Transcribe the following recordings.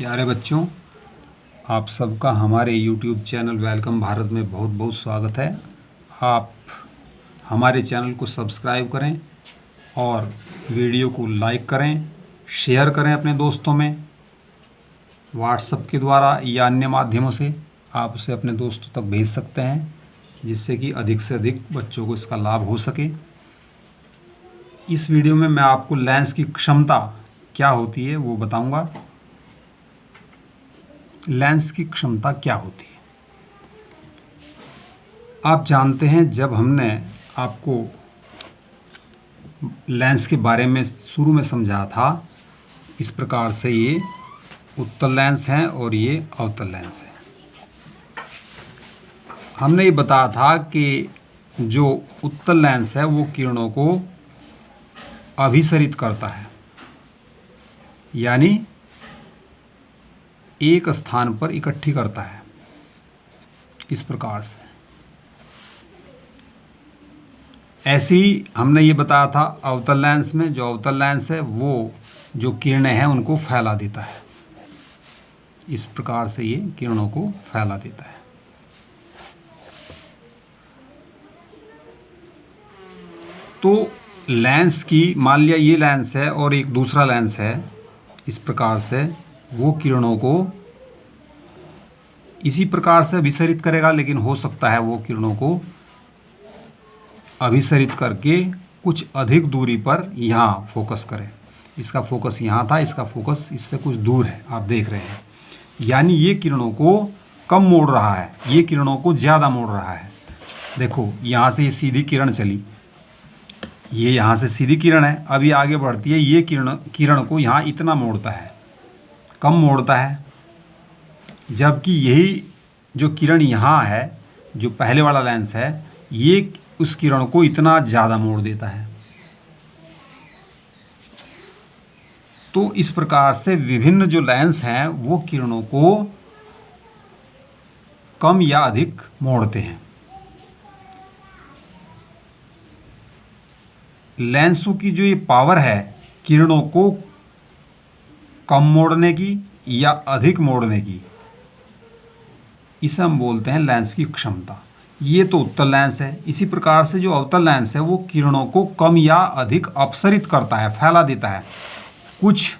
प्यारे बच्चों, आप सबका हमारे YouTube चैनल वेलकम भारत में बहुत बहुत स्वागत है। आप हमारे चैनल को सब्सक्राइब करें और वीडियो को लाइक करें, शेयर करें अपने दोस्तों में। व्हाट्सएप के द्वारा या अन्य माध्यमों से आप उसे अपने दोस्तों तक भेज सकते हैं, जिससे कि अधिक से अधिक बच्चों को इसका लाभ हो सके। इस वीडियो में मैं आपको लेंस की क्षमता क्या होती है वो बताऊंगा। लेंस की क्षमता क्या होती है? आप जानते हैं, जब हमने आपको लेंस के बारे में शुरू में समझा था, इस प्रकार से ये उत्तल लेंस है और ये अवतल लेंस है। हमने ये बताया था कि जो उत्तल लेंस है वो किरणों को अभिसरित करता है, यानी एक स्थान पर इकट्ठी करता है, इस प्रकार से। ऐसे ही हमने ये बताया था अवतल लेंस में, जो अवतल लेंस है वो जो किरणें हैं उनको फैला देता है। इस प्रकार से ये किरणों को फैला देता है। तो लेंस की, मान लिया ये लेंस है और एक दूसरा लेंस है, इस प्रकार से वो किरणों को इसी प्रकार से अभिसरित करेगा, लेकिन हो सकता है वो किरणों को अभिसरित करके कुछ अधिक दूरी पर यहाँ फोकस करे। इसका फोकस यहाँ था, इसका फोकस इससे कुछ दूर है, आप देख रहे हैं। यानी ये किरणों को कम मोड़ रहा है, ये किरणों को ज़्यादा मोड़ रहा है। देखो, यहाँ से ये सीधी किरण चली, ये यहाँ से सीधी किरण है, अभी आगे बढ़ती है, ये किरण को यहाँ इतना मोड़ता है, कम मोड़ता है। जबकि यही जो किरण यहाँ है, जो पहले वाला लेंस है, ये उस किरण को इतना ज़्यादा मोड़ देता है। तो इस प्रकार से विभिन्न जो लेंस हैं वो किरणों को कम या अधिक मोड़ते हैं। लेंसों की जो ये पावर है किरणों को कम मोड़ने की या अधिक मोड़ने की, इसे हम बोलते हैं लेंस की क्षमता। ये तो उत्तल लेंस है। इसी प्रकार से जो अवतल लेंस है वो किरणों को कम या अधिक अपसरित करता है, फैला देता है। कुछ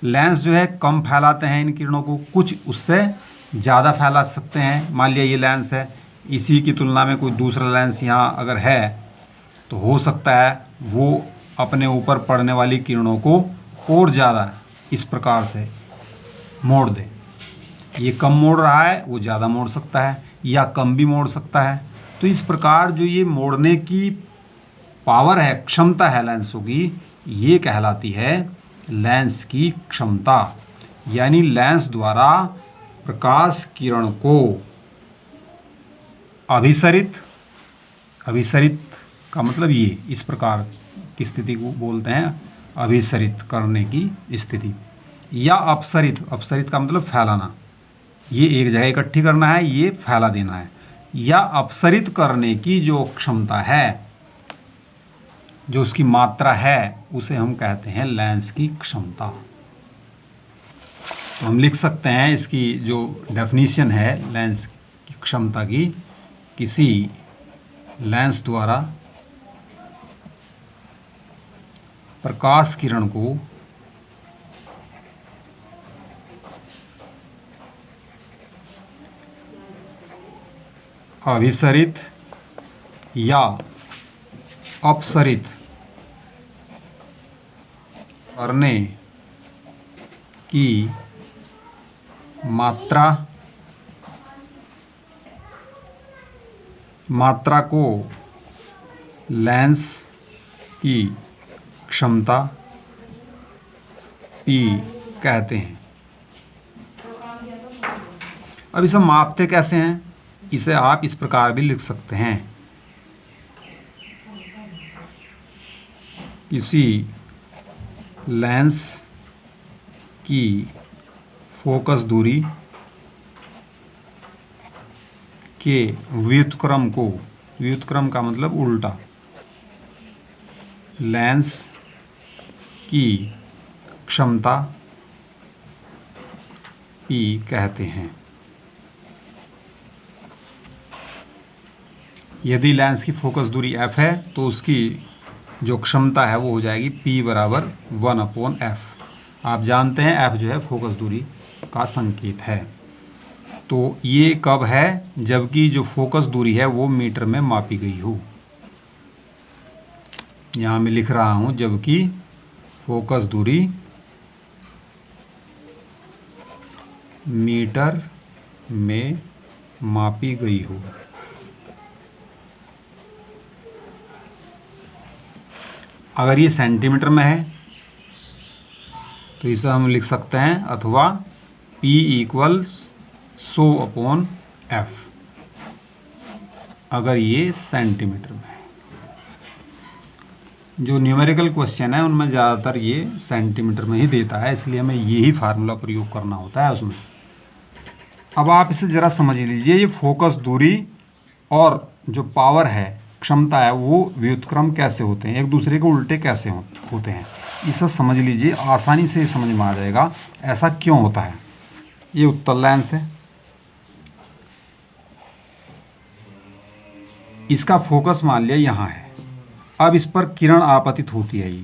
लेंस जो है कम फैलाते हैं इन किरणों को, कुछ उससे ज़्यादा फैला सकते हैं। मान लिया ये लेंस है, इसी की तुलना में कोई दूसरा लेंस यहाँ अगर है तो हो सकता है वो अपने ऊपर पड़ने वाली किरणों को और ज़्यादा इस प्रकार से मोड़ दे। ये कम मोड़ रहा है, वो ज़्यादा मोड़ सकता है, या कम भी मोड़ सकता है। तो इस प्रकार जो ये मोड़ने की पावर है, क्षमता है लेंसों की, ये कहलाती है लेंस की क्षमता। यानी लेंस द्वारा प्रकाश किरण को अभिसरित का मतलब ये, इस प्रकार की स्थिति को बोलते हैं अभिसरित करने की स्थिति, या अपसरित का मतलब फैलाना। ये एक जगह इकट्ठी करना है, ये फैला देना है। या अपसरित करने की जो क्षमता है, जो उसकी मात्रा है, उसे हम कहते हैं लेंस की क्षमता। तो हम लिख सकते हैं इसकी जो डेफिनेशन है लेंस की क्षमता की, किसी लेंस द्वारा प्रकाश किरण को अभिसरित या अपसरित करने की मात्रा को लेंस की क्षमता P कहते हैं। अब इसे मापते कैसे हैं? इसे आप इस प्रकार भी लिख सकते हैं, किसी लेंस की फोकस दूरी के व्युत्क्रम का मतलब उल्टा, लेंस की क्षमता P कहते हैं। यदि लेंस की फोकस दूरी f है तो उसकी जो क्षमता है वो हो जाएगी P बराबर 1/f। आप जानते हैं f जो है फोकस दूरी का संकेत है। तो ये कब है? जबकि जो फोकस दूरी है वो मीटर में मापी गई हो। यहाँ मैं लिख रहा हूँ, जबकि फोकस दूरी मीटर में मापी गई हो। अगर ये सेंटीमीटर में है तो इसे हम लिख सकते हैं अथवा P = 100/f, अगर ये सेंटीमीटर में है। जो न्यूमेरिकल क्वेश्चन है उनमें ज़्यादातर ये सेंटीमीटर में ही देता है, इसलिए हमें यही फार्मूला प्रयोग करना होता है उसमें। अब आप इसे ज़रा समझ लीजिए, ये फोकस दूरी और जो पावर है, क्षमता है, वो व्युत्क्रम कैसे होते हैं, एक दूसरे के उल्टे कैसे होते हैं, इसे समझ लीजिए, आसानी से समझ में आ जाएगा ऐसा क्यों होता है। ये उत्तल लेंस है, इसका फोकस मान लिया यहाँ है। अब इस पर किरण आपतित होती है ये,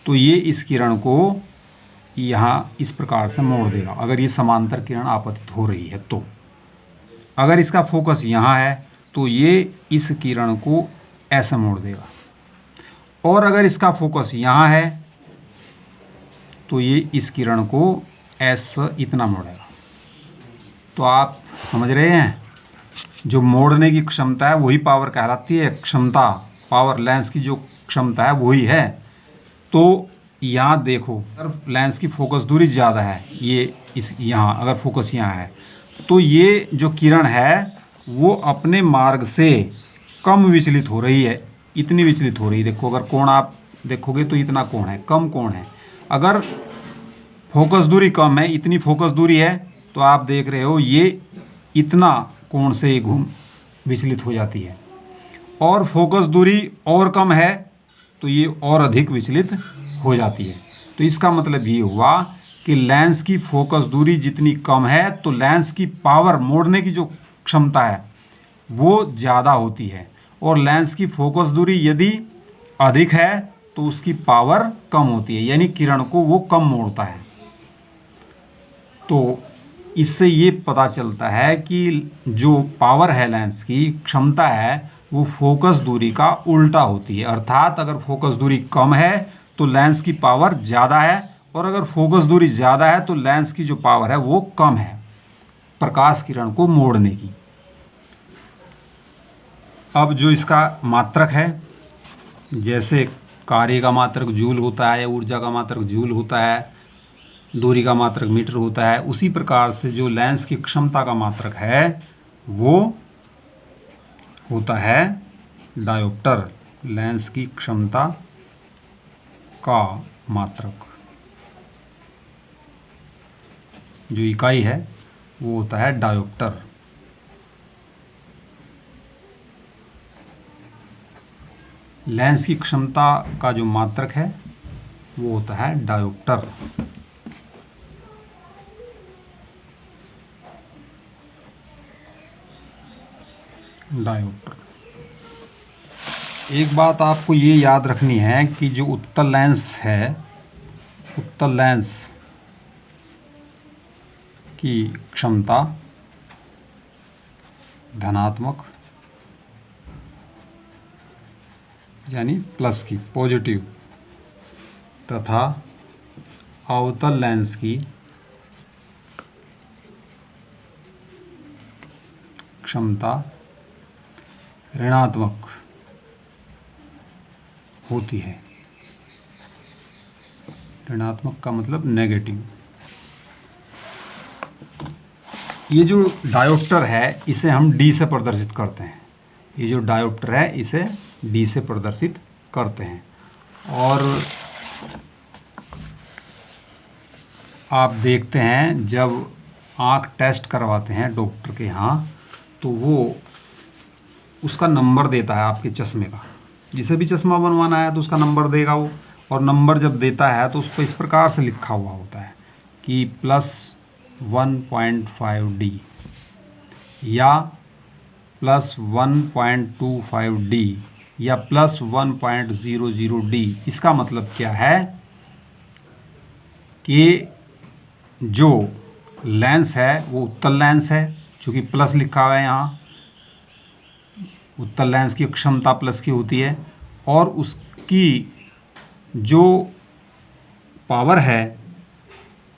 तो ये इस किरण को यहाँ इस प्रकार से मोड़ देगा अगर ये समांतर किरण आपतित हो रही है तो। अगर इसका फोकस यहाँ है तो ये इस किरण को ऐसे मोड़ देगा, और अगर इसका फोकस यहाँ है तो ये इस किरण को ऐसा इतना मोड़ेगा। तो आप समझ रहे हैं, जो मोड़ने की क्षमता है वही पावर कहलाती है। क्षमता, पावर, लेंस की जो क्षमता है वही है। तो यहाँ देखो, अगर लेंस की फोकस दूरी ज़्यादा है, ये इस यहाँ अगर फोकस यहाँ है तो ये जो किरण है वो अपने मार्ग से कम विचलित हो रही है, इतनी विचलित हो रही है। देखो, अगर कोण आप देखोगे तो इतना कोण है, कम कोण है। अगर फोकस दूरी कम है, इतनी फोकस दूरी है, तो आप देख रहे हो ये इतना कोण से विचलित हो जाती है। और फोकस दूरी और कम है तो ये और अधिक विचलित हो जाती है। तो इसका मतलब ये हुआ कि लेंस की फोकस दूरी जितनी कम है तो लेंस की पावर, मोड़ने की जो क्षमता है वो ज़्यादा होती है, और लेंस की फोकस दूरी यदि अधिक है तो उसकी पावर कम होती है, यानी किरण को वो कम मोड़ता है। तो इससे ये पता चलता है कि जो पावर है, लेंस की क्षमता है, वो फोकस दूरी का उल्टा होती है। अर्थात अगर फोकस दूरी कम है तो लेंस की पावर ज़्यादा है, और अगर फोकस दूरी ज़्यादा है तो लेंस की जो पावर है वो कम है प्रकाश किरण को मोड़ने की। अब जो इसका मात्रक है, जैसे कार्य का मात्रक जूल होता है, ऊर्जा का मात्रक जूल होता है, दूरी का मात्रक मीटर होता है, उसी प्रकार से जो लेंस की क्षमता का मात्रक है वो होता है डायोप्टर। लेंस की क्षमता का मात्रक जो इकाई है वो होता है डायोप्टर। लेंस की क्षमता का जो मात्रक है वो होता है डायोप्टर। डायोप्टर। एक बात आपको ये याद रखनी है कि जो उत्तल लेंस है, उत्तल लेंस की क्षमता धनात्मक यानी प्लस की, पॉजिटिव, तथा अवतल लेंस की क्षमता ऋणात्मक होती है। ऋणात्मक का मतलब नेगेटिव। ये जो डायोप्टर है इसे हम डी से प्रदर्शित करते हैं। ये जो डायोप्टर है इसे डी से प्रदर्शित करते हैं। और आप देखते हैं जब आँख टेस्ट करवाते हैं डॉक्टर के यहाँ, तो वो उसका नंबर देता है आपके चश्मे का। जिसे भी चश्मा बनवाना है तो उसका नंबर देगा वो, और नंबर जब देता है तो उस पर इस प्रकार से लिखा हुआ होता है कि 1.5D या प्लस 1.25D या प्लस 1.00D। इसका मतलब क्या है कि जो लेंस है वो उत्तल लेंस है, चूँकि प्लस लिखा हुआ है यहाँ, उत्तल लेंस की क्षमता प्लस की होती है, और उसकी जो पावर है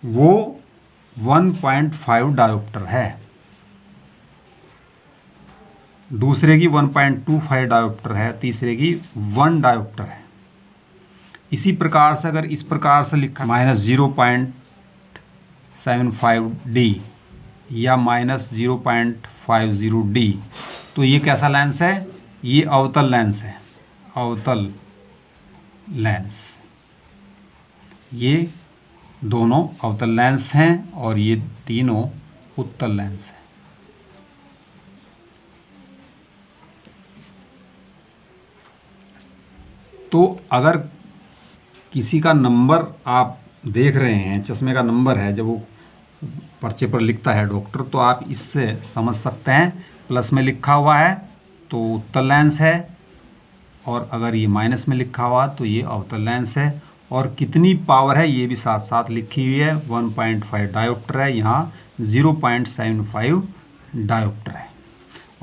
वो 1.5 डायोप्टर है, दूसरे की 1.25 डायोप्टर है, तीसरे की 1 डायोप्टर है। इसी प्रकार से अगर इस प्रकार से लिखा -0.75D या -0.50D, तो ये कैसा लेंस है? ये अवतल लेंस है, अवतल लेंस। ये दोनों अवतल लेंस हैं और ये तीनों उत्तल लेंस हैं। तो अगर किसी का नंबर आप देख रहे हैं, चश्मे का नंबर है, जब वो पर्चे पर लिखता है डॉक्टर, तो आप इससे समझ सकते हैं प्लस में लिखा हुआ है तो उत्तल लेंस है, और अगर ये माइनस में लिखा हुआ तो ये अवतल लेंस है। और कितनी पावर है ये भी साथ साथ लिखी हुई है, 1.5 डायोप्टर है, यहाँ 0.75 डायोप्टर है।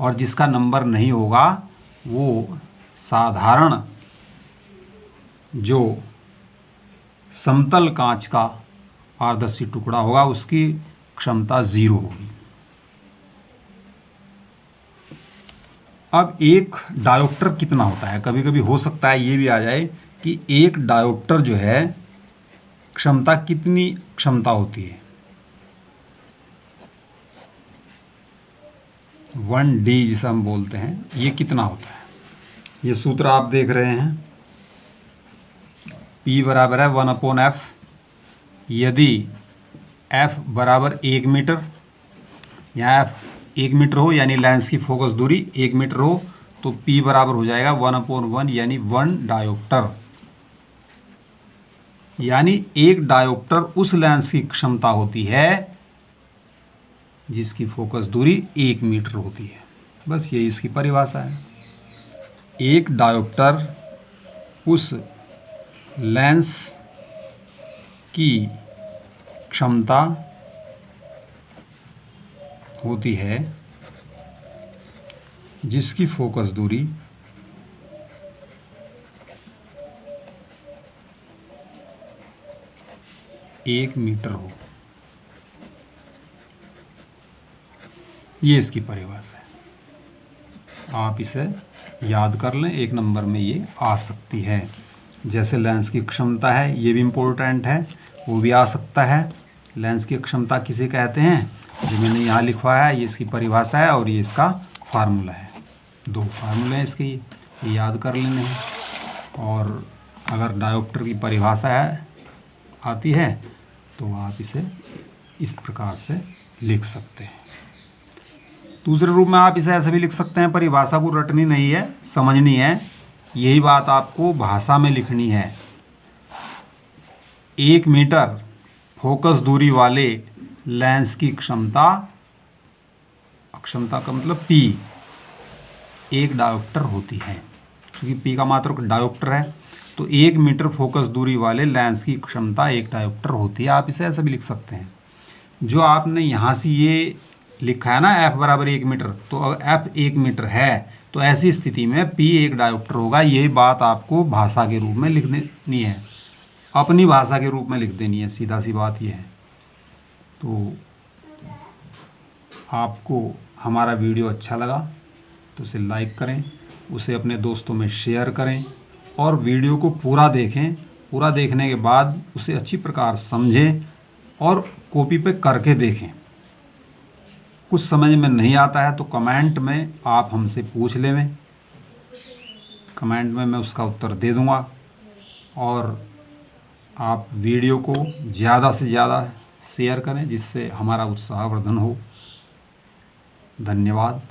और जिसका नंबर नहीं होगा वो साधारण जो समतल कांच का पारदर्शी टुकड़ा होगा, उसकी क्षमता 0 होगी। अब एक डायोप्टर कितना होता है? कभी कभी हो सकता है ये भी आ जाए कि एक डायोप्टर जो है क्षमता कितनी क्षमता होती है? 1D जिसे हम बोलते हैं, ये कितना होता है? ये सूत्र आप देख रहे हैं, P बराबर है 1/F। यदि F बराबर 1 मीटर, यहाँ F 1 मीटर हो यानी लेंस की फोकस दूरी 1 मीटर हो, तो P बराबर हो जाएगा 1/1 यानी 1 डायोप्टर। यानी एक डायोप्टर उस लेंस की क्षमता होती है जिसकी फोकस दूरी 1 मीटर होती है। बस यही इसकी परिभाषा है। एक डायोप्टर उस लेंस की क्षमता होती है जिसकी फोकस दूरी 1 मीटर हो। ये इसकी परिभाषा है, आप इसे याद कर लें, 1 नंबर में ये आ सकती है। जैसे लेंस की क्षमता है, ये भी इम्पोर्टेंट है, वो भी आ सकता है। लेंस की क्षमता किसे कहते हैं, जो मैंने यहाँ लिखवाया है, ये इसकी परिभाषा है और ये इसका फार्मूला है। 2 फार्मूले हैं इसके, ये याद कर लेने हैं। और अगर डायोप्टर की परिभाषा है आती है तो आप इसे इस प्रकार से लिख सकते हैं। दूसरे रूप में आप इसे ऐसे भी लिख सकते हैं, परिभाषा को रटनी नहीं है, समझनी है, यही बात आपको भाषा में लिखनी है। 1 मीटर फोकस दूरी वाले लेंस की क्षमता, अक्षमता का मतलब P, 1 डायोप्टर होती है। क्योंकि P का मात्रक डायोप्टर है, तो 1 मीटर फोकस दूरी वाले लेंस की क्षमता 1 डायोप्टर होती है। आप इसे ऐसे भी लिख सकते हैं। जो आपने यहाँ से ये लिखा है ना F बराबर 1 मीटर, तो अगर F 1 मीटर है तो ऐसी स्थिति में P 1 डायोप्टर होगा। ये बात आपको भाषा के रूप में लिख देनी है, अपनी भाषा के रूप में लिख देनी है, सीधा सी बात ये है। तो आपको हमारा वीडियो अच्छा लगा तो उसे लाइक करें, उसे अपने दोस्तों में शेयर करें और वीडियो को पूरा देखें। पूरा देखने के बाद उसे अच्छी प्रकार समझें और कॉपी पे करके देखें। कुछ समझ में नहीं आता है तो कमेंट में आप हमसे पूछ लें, कमेंट में मैं उसका उत्तर दे दूंगा। और आप वीडियो को ज़्यादा से ज़्यादा शेयर करें जिससे हमारा उत्साहवर्धन हो। धन्यवाद।